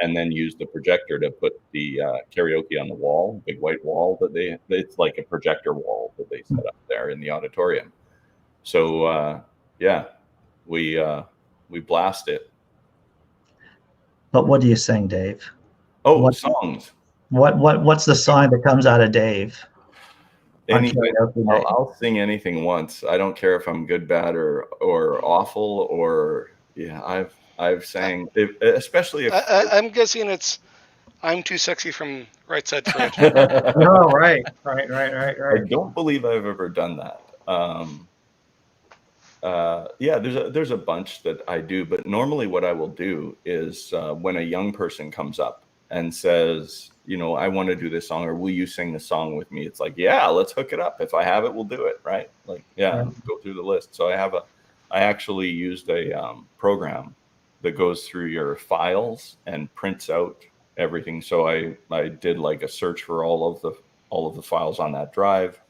and then use the projector to put the karaoke on the wall, big white wall it's like a projector wall that they set up there in the auditorium. So we blast it. But what do you sing, Dave? Songs. What's the song that comes out of Dave? I'll sing anything once. I don't care if I'm good, bad, or awful, or I've sang, especially if I'm guessing it's "I'm Too Sexy" from Right Said Fred. Oh, right. I don't believe I've ever done that. There's a bunch that I do, but normally what I will do is when a young person comes up and says, I want to do this song, or will you sing the song with me? It's like, yeah, let's hook it up. If I have it, we'll do it. Right. Like, go through the list. So I actually used a program that goes through your files and prints out everything. So I did like a search for all of the files on that drive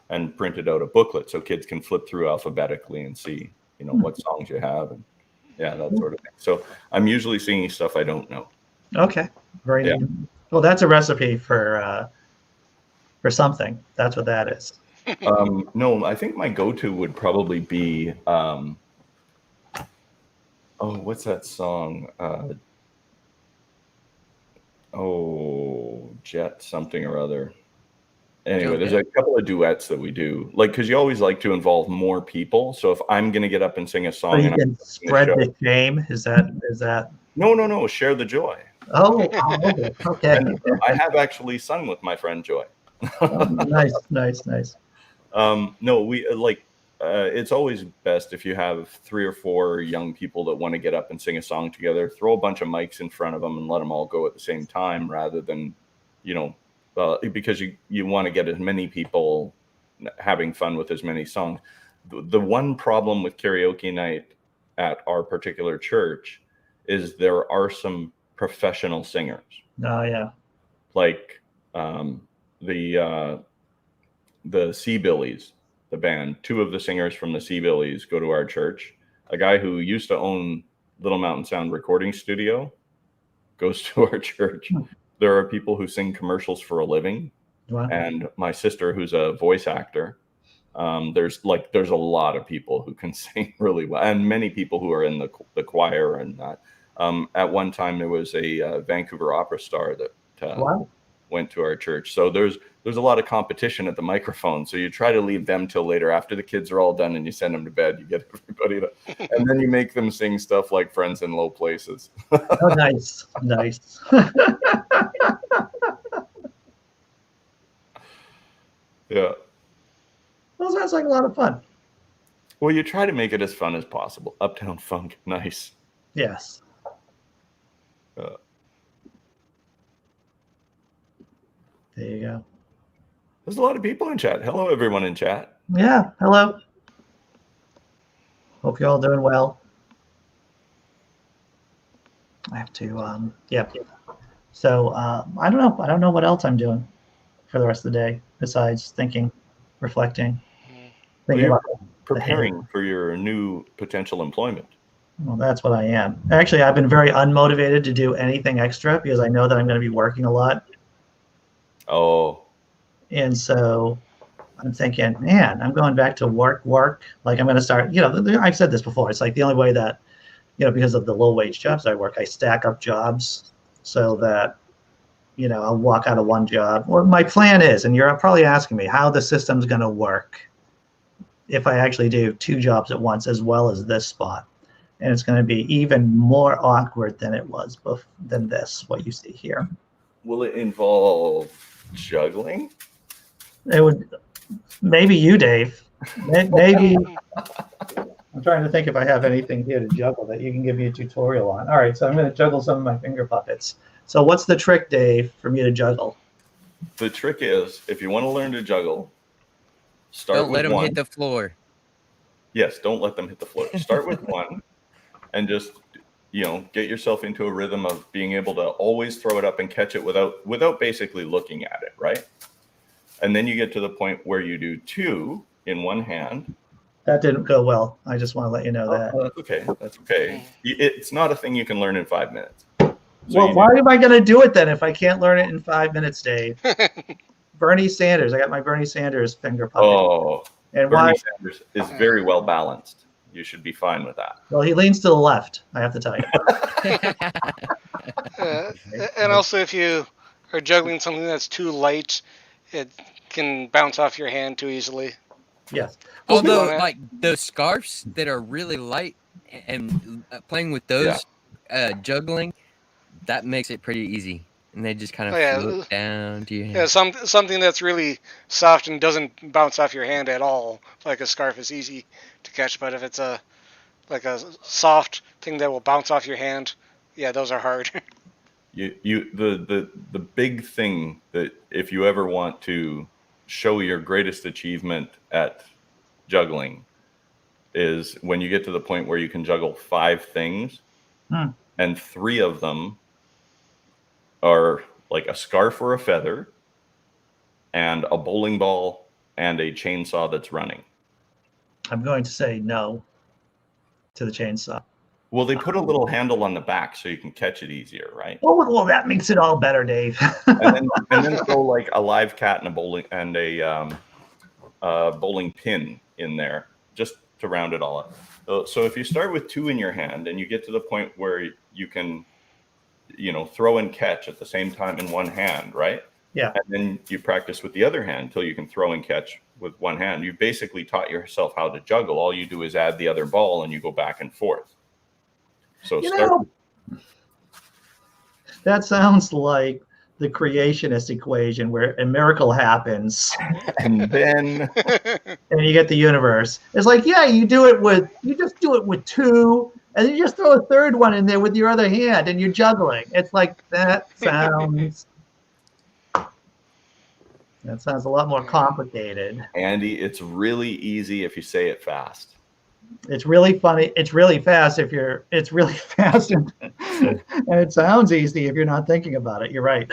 and printed out a booklet so kids can flip through alphabetically and see, what songs you have, and that sort of thing. So I'm usually singing stuff I don't know. Okay. Very neat. Well, that's a recipe for something. That's what that is. No, I think my go-to would probably be what's that song? Jet something or other. Anyway, there's a couple of duets that we do, because you always like to involve more people. So if I'm going to get up and sing a song, so you can spread the shame. Is that? No. Share the joy. Oh, okay. And I have actually sung with my friend Joy. Nice. No, we it's always best if you have 3 or 4 young people that want to get up and sing a song together. Throw a bunch of mics in front of them and let them all go at the same time, rather than, because you want to get as many people having fun with as many songs. The one problem with karaoke night at our particular church is there are some professional singers. Oh yeah. Like the Seabillies, the band. 2 of the singers from the Seabillies go to our church. A guy who used to own Little Mountain Sound recording studio goes to our church. There are people who sing commercials for a living. Wow. And my sister, who's a voice actor. There's a lot of people who can sing really well, and many people who are in the choir and that. At one time, there was a Vancouver opera star that went to our church. So there's a lot of competition at the microphone. So you try to leave them till later, after the kids are all done, and you send them to bed. You get everybody to, and then you make them sing stuff like "Friends in Low Places." Oh, nice. Yeah. Well, sounds like a lot of fun. Well, you try to make it as fun as possible. Uptown Funk, nice. Yes. There you go. There's a lot of people in chat. Hello, everyone in chat. Yeah, hello. Hope you're all doing well. I have to, yeah. So I don't know. I don't know what else I'm doing for the rest of the day besides thinking, reflecting, thinking about preparing for your new potential employment. Well, that's what I am. Actually, I've been very unmotivated to do anything extra because I know that I'm going to be working a lot. Oh. And so I'm thinking, man, I'm going back to work. Like I'm going to start, I've said this before. It's like the only way that, because of the low wage jobs I work, I stack up jobs so that, I'll walk out of one job. Well, my plan is, and you're probably asking me how the system's going to work if I actually do two jobs at once as well as this spot. And it's going to be even more awkward than it was than this, what you see here. Will it involve juggling? It would, maybe you, Dave. Maybe. I'm trying to think if I have anything here to juggle that you can give me a tutorial on. All right, so I'm going to juggle some of my finger puppets. So what's the trick, Dave, for me to juggle? The trick is, if you want to learn to juggle, start with one. Don't let them hit the floor. Yes, don't let them hit the floor. Start with one and just, get yourself into a rhythm of being able to always throw it up and catch it without basically looking at it, right? And then you get to the point where you do two in one hand. That didn't go well. I just want to let you know that. That's okay. That's okay. It's not a thing you can learn in 5 minutes. So well, why am I going to do it then if I can't learn it in 5 minutes, Dave? Bernie Sanders. I got my Bernie Sanders finger puppet. Oh, and Bernie Sanders is very well balanced. You should be fine with that. Well, he leans to the left, I have to tell you. And also, if you are juggling something that's too light, it can bounce off your hand too easily. Yes. Although, like those scarves that are really light and playing with those, juggling, that makes it pretty easy. And they just kind of float down to your hand. Yeah, something that's really soft and doesn't bounce off your hand at all, like a scarf, is easy to catch. But if it's a soft thing that will bounce off your hand, yeah, those are hard. The big thing that if you ever want to show your greatest achievement at juggling is when you get to the point where you can juggle 5 things and 3 of them are like a scarf or a feather and a bowling ball and a chainsaw that's running. I'm going to say no to the chainsaw. Well, they put a little handle on the back so you can catch it easier, right? Oh, well, that makes it all better, Dave. and then throw like a live cat and a bowling pin in there just to round it all up. So if you start with 2 in your hand and you get to the point where you can, throw and catch at the same time in one hand, right? Yeah. And then you practice with the other hand until you can throw and catch with one hand. You've basically taught yourself how to juggle. All you do is add the other ball and you go back and forth. So that sounds like the creationist equation where a miracle happens and then and you get the universe. It's like, yeah, you just do it with 2 and then you just throw a 3rd one in there with your other hand and you're juggling. It's like that sounds a lot more complicated. Andy, it's really easy if you say it fast. It's really funny. It's really fast it's really fast and it sounds easy if you're not thinking about it. You're right.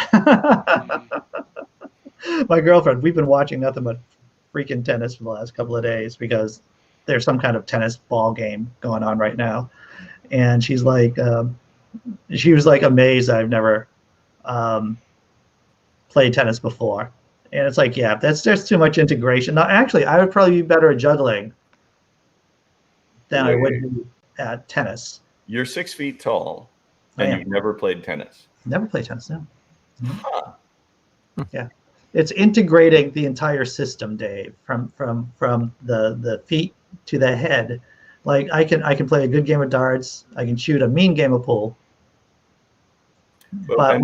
My girlfriend, we've been watching nothing but freaking tennis for the last couple of days because there's some kind of tennis ball game going on right now. And she's like, she was like amazed I've never played tennis before. And it's like, yeah, that's just too much integration. Now, actually, I would probably be better at juggling than I would be at tennis. You're 6 feet tall, and you've never played tennis. Never played tennis, no. Huh. Yeah, it's integrating the entire system, Dave, from the feet to the head. Like I can play a good game of darts. I can shoot a mean game of pool. But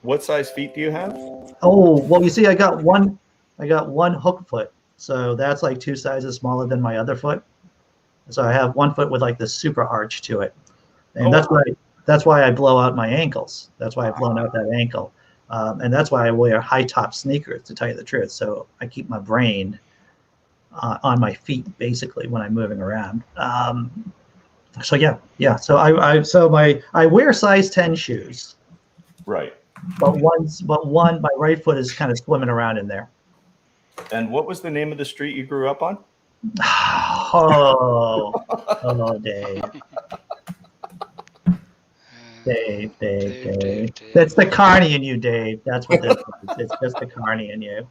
what size feet do you have? Oh, well, you see, I got one hook foot, so that's like 2 sizes smaller than my other foot. So I have one foot with like this super arch to it, and that's why I blow out my ankles. That's why I've blown out that ankle, and that's why I wear high top sneakers, to tell you the truth. So I keep my brain on my feet basically when I'm moving around. So yeah. So I wear size 10 shoes. Right. But my right foot is kind of swimming around in there. And what was the name of the street you grew up on? Oh, Dave. Dave. That's the carny in you, Dave. That's what this is. It's just the carny in you.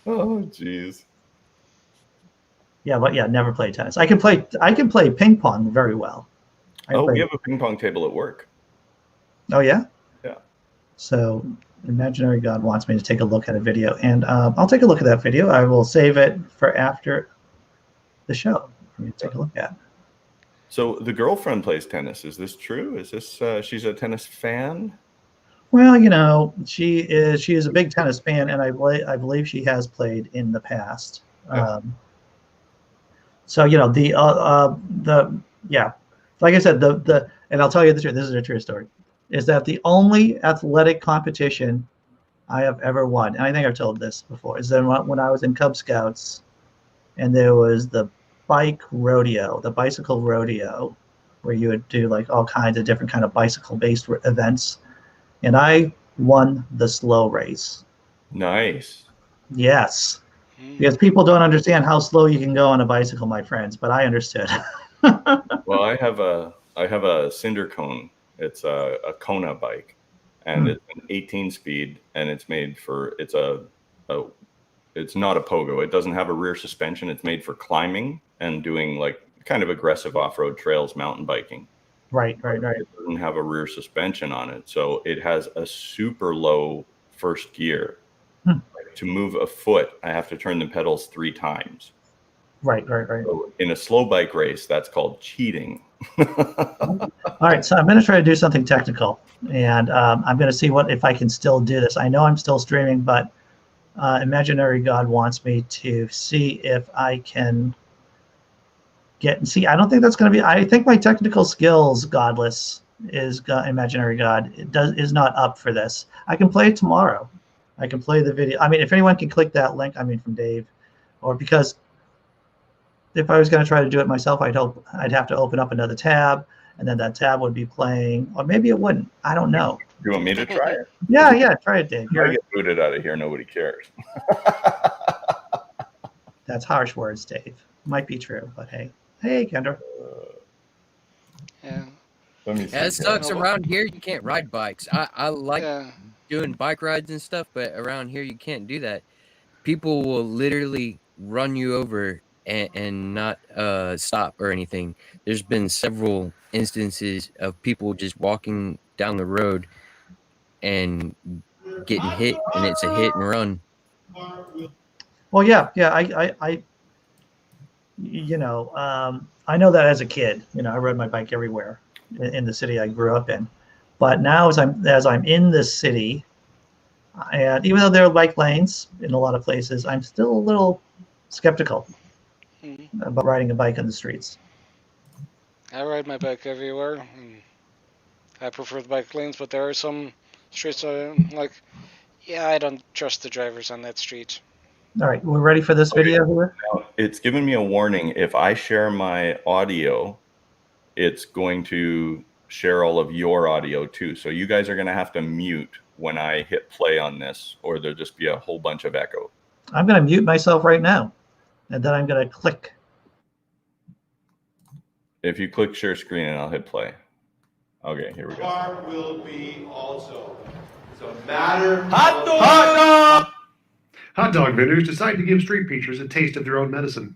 Oh, jeez. Yeah, but never played tennis. I can play ping pong very well. We have a ping pong table at work. Oh yeah? Yeah. So Imaginary God wants me to take a look at a video, and I'll take a look at that video. I will save it for after the show for me to take a look at. So the girlfriend plays tennis. Is this true? Is this she's a tennis fan? Well, she is a big tennis fan, and I believe she has played in the past. Yeah. So like I said, and I'll tell you the truth. This is a true story. Is that the only athletic competition I have ever won? And I think I've told this before. Is that when I was in Cub Scouts, and there was the bicycle rodeo, where you would do like all kinds of different kind of bicycle-based events, and I won the slow race. Nice. Yes, because people don't understand how slow you can go on a bicycle, my friends, but I understood. Well, I have a cinder cone. It's a Kona bike, and it's an 18 speed, and it's made for it's not a pogo. It doesn't have a rear suspension. It's made for climbing and doing like kind of aggressive off-road trails, mountain biking. Right. It doesn't have a rear suspension on it, so it has a super low first gear. To move a foot, I have to turn the pedals 3 times. Right. So in a slow bike race, that's called cheating. All right, so I'm going to try to do something technical, and I'm going to see if I can still do this. I know I'm still streaming, but Imaginary God wants me to see if I can I don't think that's going to be. I think my technical skills, Godless, Imaginary God, is not up for this. I can play it tomorrow. I can play the video. I mean, if anyone can click that link, from Dave, or because if I was going to try to do it myself, I'd have to open up another tab, and then that tab would be playing, or maybe it wouldn't. I don't know. You want me to try it? Yeah, try it, Dave. I get booted out of here. Nobody cares. That's harsh words, Dave. Might be true, but hey, Kendra. Yeah. It sucks around here. You can't ride bikes. I like doing bike rides and stuff, but around here you can't do that. People will literally run you over and not stop or anything. There's been several instances of people just walking down the road and getting hit, and it's a hit and run. Well, yeah. I know that as a kid. I rode my bike everywhere in the city I grew up in. But now, as I'm in this city, and even though there are bike lanes in a lot of places, I'm still a little skeptical about riding a bike on the streets. I ride my bike everywhere. I prefer the bike lanes, but there are some streets I'm like, I don't trust the drivers on that street. All right, we're ready for this video here. Now, it's given me a warning. If I share my audio, it's going to share all of your audio too. So you guys are going to have to mute when I hit play on this, or there'll just be a whole bunch of echo. I'm going to mute myself right now, and then I'm going to click. If you click share screen, and I'll hit play. Okay, here we go. Part will be also. It's a matter Hot of dog! Hot dog vendors decide to give street preachers a taste of their own medicine.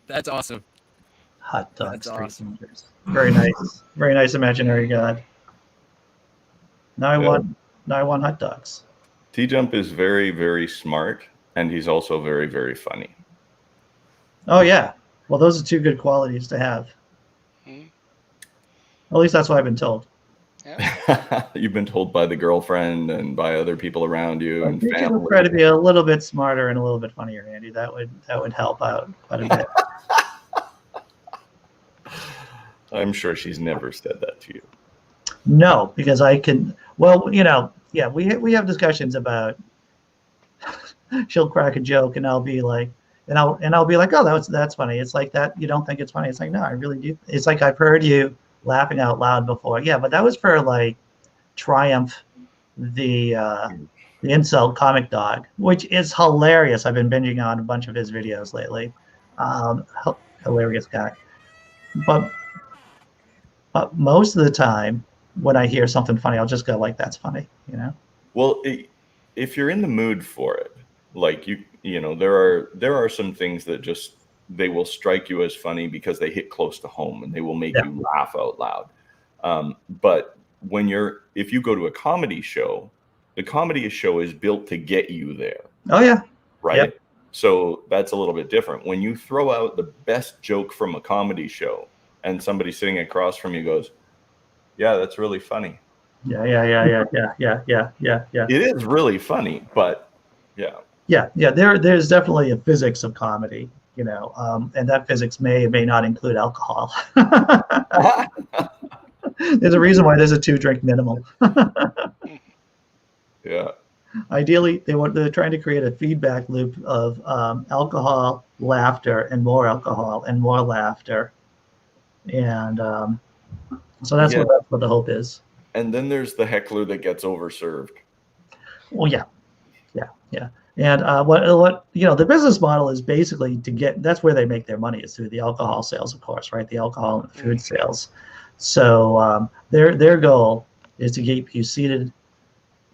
That's awesome. Hot dog That's street awesome. vendors. Very nice. Very nice imaginary god. Now I want hot dogs. T-Jump is very, very smart, and he's also very, very funny. Oh yeah. Well, those are two good qualities to have. At least that's what I've been told. Yeah. You've been told by the girlfriend and by other people around you and I think you family. would try to be a little bit smarter and a little bit funnier, Andy. That would help out quite a bit. I'm sure she's never said that to you. No, because I can. Well, you know, yeah, we have discussions about. She'll crack a joke, and I'll be like, and I'll be like, oh, that's funny. It's like that. You don't think it's funny? It's like, no, I really do. It's like I've heard you laughing out loud before. Yeah, but that was for like Triumph, the insult comic dog, which is hilarious. I've been binging on a bunch of his videos lately. Hilarious guy. But most of the time, when I hear something funny, I'll just go like, "That's funny," you know. Well, if you're in the mood for it, like you know, there are some things that just they will strike you as funny because they hit close to home and they will make you laugh out loud. But if you go to a comedy show, the comedy show is built to get you there. Oh yeah. Right. Yep. So that's a little bit different. When you throw out the best joke from a comedy show and somebody sitting across from you goes, "Yeah, that's really funny." Yeah. It is really funny, but yeah. Yeah. There's definitely a physics of comedy, you know, and that physics may or may not include alcohol. There's a reason why there's a 2-drink minimum. Yeah. Ideally, they're trying to create a feedback loop of alcohol, laughter, and more alcohol and more laughter, and so that's what the hope is. And then there's the heckler that gets overserved. Well, yeah. And what you know, the business model is basically that's where they make their money, is through the alcohol sales, of course, right? The alcohol and the food sales. So their goal is to keep you seated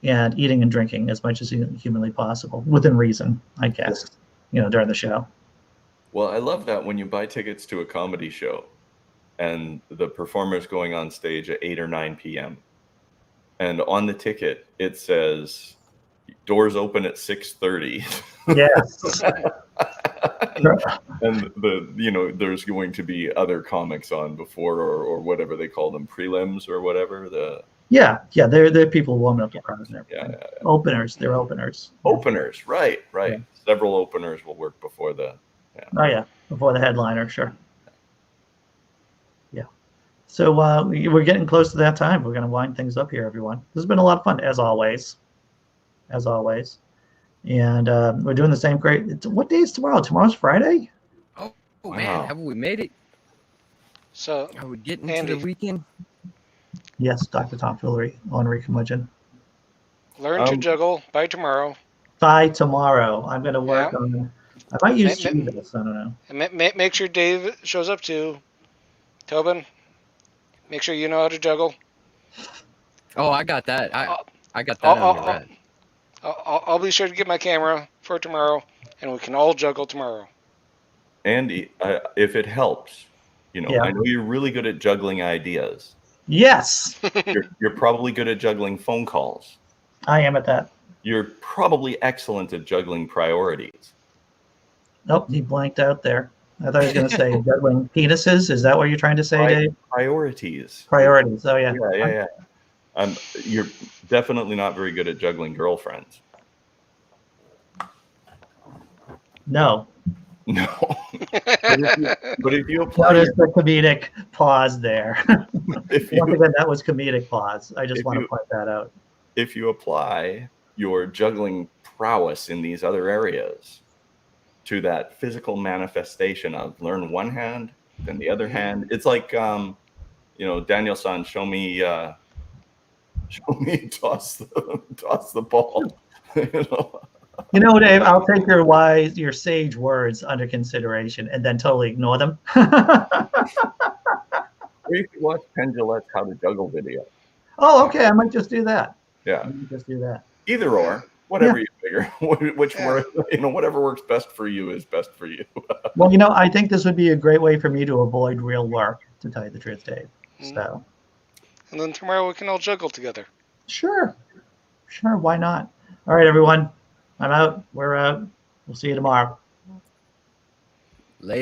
and eating and drinking as much as humanly possible, within reason, I guess, you know, during the show. Well, I love that when you buy tickets to a comedy show and the performer's going on stage at 8 or 9 p.m. and on the ticket it says doors open at 6:30. Yes. and there's going to be other comics on before or whatever they call them, prelims or whatever. They're people warming up the crowd and everything. Yeah. Openers, they're openers. Openers, right. Yeah. Several openers will work before before the headliner, sure. Yeah. So we're getting close to that time. We're going to wind things up here, everyone. This has been a lot of fun, as always. And we're doing the same great. What day is tomorrow? Tomorrow's Friday? Oh man, have we made it? So are we getting Andy, to the weekend? Yes, Dr. Tom Fillery, Honorary Curmudgeon. Learn to juggle by tomorrow. By tomorrow. I'm going to work on. I might use Jesus. I don't know. And make sure Dave shows up too. Tobin, make sure you know how to juggle. Oh, I got that. I got that on the red. I'll be sure to get my camera for tomorrow, and we can all juggle tomorrow. Andy, if it helps, you know, I know you're really good at juggling ideas. Yes. You're probably good at juggling phone calls. I am at that. You're probably excellent at juggling priorities. Nope, he blanked out there. I thought he was going to say juggling penises. Is that what you're trying to say, Dave? Priorities. Priorities. Oh, yeah. Yeah. You're definitely not very good at juggling girlfriends. No. But if you apply, notice the comedic pause there. Once again, that was comedic pause. I just want to point that out. If you apply your juggling prowess in these other areas to that physical manifestation of learn one hand, then the other hand, it's like Daniel-san, show me toss the ball. You know, Dave, I'll take your sage words under consideration and then totally ignore them. Or you could watch Penn Jillette's How to Juggle video. Oh, okay. I might just do that. Yeah. I might just do that. Either or, whatever you figure. Whatever works best for you is best for you. Well, you know, I think this would be a great way for me to avoid real work, to tell you the truth, Dave. So. And then tomorrow we can all juggle together. Sure. Why not? All right, everyone. I'm out. We're out. We'll see you tomorrow. Later.